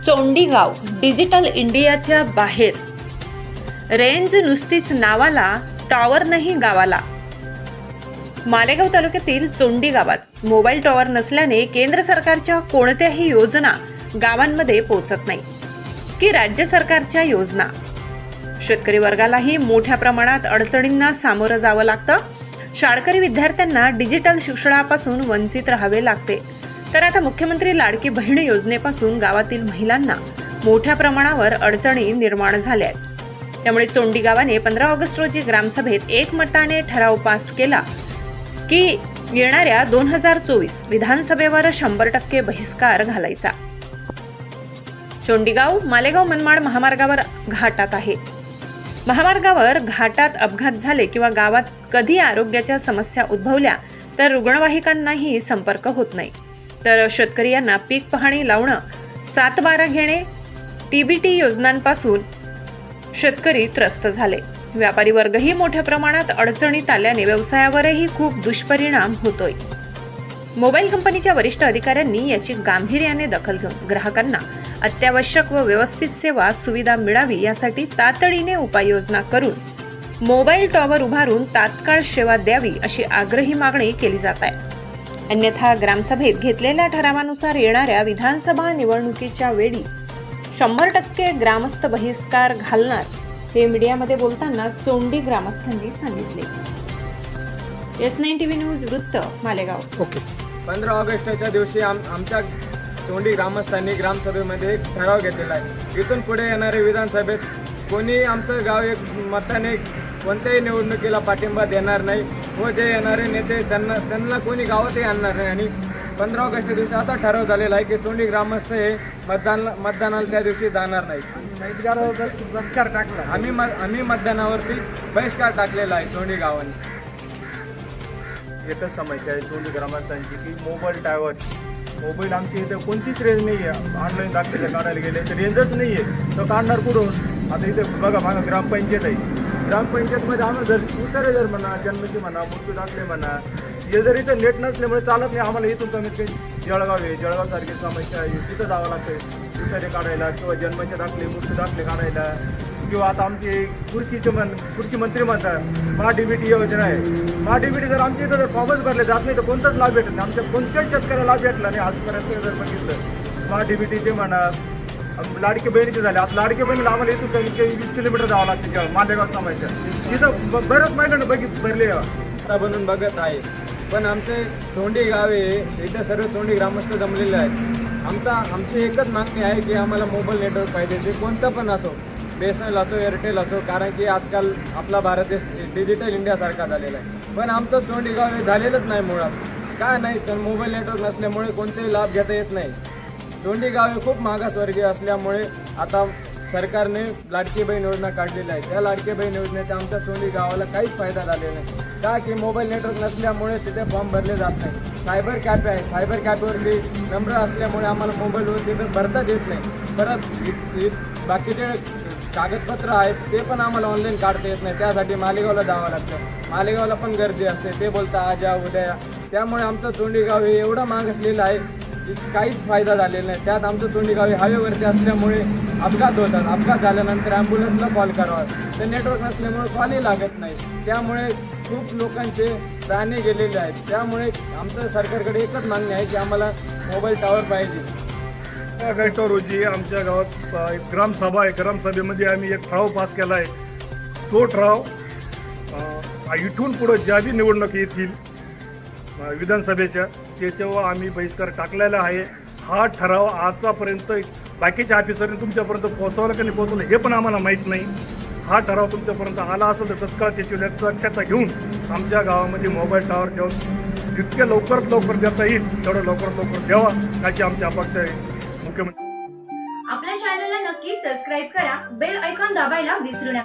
चोंडीगाव digital इंडियाच्या बाहेर, range नुसतीच नावाला, टॉवर नाही गावाला। मालेगाव तालुक्यातील चोंडी गावात मोबाईल टॉवर नसल्याने केंद्र सरकारच्या कोणत्याही योजना गावांमध्ये पोहोचत नाही की राज्य सरकारच्या योजना। शेतकरी वर्गालाही मोठ्या प्रमाणात अडचणींना सामोरं जावं लागतं। शाळकरी विद्यार्थ्यांना डिजिटल शिक्षणापासून वंचित राहावे लागते। तर आता मुख्यमंत्री लाडकी बहीण योजनेपासून गावातील महिलांना मोठ्या प्रमाणावर अडचणी निर्माण झाल्या आहेत। त्यामुळे चोंडी गावाने 15 ऑगस्ट रोजी ग्रामसभेत एकमताने ठराव पास केला की येणाऱ्या 2024 विधानसभेवर 100% बहिष्कार घालायचा। चोंडीगाव मालेगाव मनमाड महामार्गावर घाटात आहे। महामार्गावर घाटात अपघात झाले किंवा गावात कधी आरोग्याच्या समस्या उद्भवल्या तर रुग्णवाहिकांनाही संपर्क होत नाही। तर शेतकरी यांना पीक पाहणी लावणं, 7/12 घेणे, टीबीटी योजनांपासून शेतकरी त्रस्त झाले। व्यापारी वर्गही मोठ्या प्रमाणात अडचणीत आल्याने व्यवसायावरही खूप दुष्परिणाम होतोय। मोबाईल कंपनीच्या वरिष्ठ अधिकाऱ्यांनी याची गांभीर्याने दखल घेऊन ग्राहकांना अत्यावश्यक व व्यवस्थित सेवा सुविधा मिळावी यासाठी तातडीने उपाययोजना करून मोबाईल टॉवर उभारून तात्काळ सेवा द्यावी अशी आग्रही मागणी केली जात आहे। अन्यथा ग्रामसभेत घेतलेल्या ठरावानुसार येणाऱ्या विधानसभा निवडणुकीच्या वेळी 100% ग्रामस्थ बहिष्कार घालणार, हे मीडियामध्ये बोलताना चोंडी ग्रामस्थांनी सांगितले। S9 TV न्यूज वृत्त मालेगाव। ओके, 15 ऑगस्टच्या दिवशी आमच्या चोंडी ग्रामस्थांनी ग्रामसभेमध्ये एक ठराव घेतलेला आहे। इथून पुढे येणाऱ्या विधानसभेत कोणी आमचं गाव एक मताने कोणत्याही निवडणुकीला पाठिंबा देणार नाही व जे येणारे नेते त्यांना कोणी गावातही आणणार नाही। आणि 15 ऑगस्टच्या दिवशी असा ठराव झालेला आहे की चोंडी ग्रामस्थ हे मतदानाला त्या दिवशी जाणार नाही। बहिष्कार टाकला, आम्ही मतदानावरती बहिष्कार टाकलेला आहे चोंडी गावाने। एकच समस्या आहे चोंडी ग्रामस्थांची की मोबाईल आमची इथे कोणतीच रेंज नाही आहे। ऑनलाईन दाखले काढायला गेले तर रेंजच नाही आहे, तर काढणार कुठून? आता इथे बघा मागं ग्रामपंचायत आहे, ग्रामपंचायतमध्ये आम्हाला जर उतारे जर म्हणा, जन्माची म्हणा, मृत्यू दाखले म्हणा, हे जर इथं नेट नसल्यामुळे चालत नाही। आम्हाला इथून कमीत कमी जळगाव आहे, जळगावसारखी समस्या आहे, तिथं जावं लागतं उतारे काढायला किंवा जन्माचे दाखले, मृत्यू दाखले काढायला। किंवा आता आमची कृषी मंत्री म्हणतात DBT योजना आहे, DBT जर आमच्या इथं जर फॉर्मच भरले जात नाही तर कोणताच लाभ भेटत नाही। आमच्या कोणत्याच शेतकऱ्याला लाभ भेटला नाही आजपर्यंत जर बघितलं। DBTचे म्हणा, लाडकी बहिणीचे झाले, आता लाडकी बहिणीला आम्हाला इथून कमीत कमी 20 किलोमीटर जावं लागतं मालेगाव समस्या। तिथं बऱ्याच महिलांना भरले बनून बघत आहे। पण आमचे चोंडी गावे इथे सर्व चोंडी ग्रामस्थ जमलेले आहेत। आमची एकच मागणी आहे की आम्हाला मोबाईल नेटवर्क पाहिजे, ते कोणतं पण असो, BSNL असो, एअरटेल असो, कारण की आजकाल आपला भारत देश डिजिटल इंडियासारखा झालेला आहे। पण आमचं चोंडी गाव हे झालेलंच नाही मुळात। काय नाही तर मोबाईल नेटवर्क नसल्यामुळे कोणतेही लाभ घेता येत नाही। चोंडी गाव हे खूप मागासवर्गीय असल्यामुळे आता सरकारने लाडकी बहीण योजना काढलेली आहे। त्या लाडकी बहीण योजनेचा आमच्या चोंडी गावाला काहीच फायदा झालेला नाही, का की मोबाईल नेटवर्क नसल्यामुळे तिथे फॉर्म भरले जात नाही। सायबर कॅफे आहे, सायबर कॅफेवरती नंबर असल्यामुळे आम्हाला मोबाईलवर तिथं भरताच येत नाही। परत बाकीचे कागदपत्र आहेत ते पण आम्हाला ऑनलाईन काढता येत नाही, त्यासाठी मालेगावला जावं लागतं। मालेगावला पण गर्दी असते, ते बोलता आज या उद्या या। त्यामुळे आमचं चोंडी गाव हे एवढं मागासलेलं आहे की काहीच फायदा झालेला नाही। त्यात आमचं चोंडी गाव हे हायवेवरती असल्यामुळे अपघात होतात, अपघात झाल्यानंतर ॲम्ब्युलन्सला कॉल करावा, ते नेटवर्क नसल्यामुळे कॉलही लागत नाही। त्यामुळे खूप लोकांचे प्राणी गेलेले आहेत। त्यामुळे आमचं सरकारकडे एकच मागणी आहे की आम्हाला मोबाईल टॉवर पाहिजे। ऑगस्ट रोजी आमच्या गावात एक ग्रामसभा आहे, ग्रामसभेमध्ये आम्ही एक ठराव पास केला आहे। तो ठराव इथून पुढे ज्या बी निवडणुकी येतील विधानसभेच्या त्याच्यावर आम्ही बहिष्कार टाकलेला आहे। हा ठराव आतापर्यंत बाकीच्या ऑफिसरने तुमच्यापर्यंत पोहोचवलं की नाही पोहोचवलं हे पण आम्हाला माहीत नाही। हा ठराव तुमच्यापर्यंत आला असेल तर तत्काळ त्याची दक्षता घेऊन आमच्या गावामध्ये मोबाईल टॉवर जेव्हा जितके लवकरात लवकर देता येईल तेवढं लवकर द्यावा अशी आमची अपेक्षा आहे। मुख्यमंत्री आपल्या चॅनलला नक्की सबस्क्राइब करा, बेल आयकॉन दाबायला विसरू नका।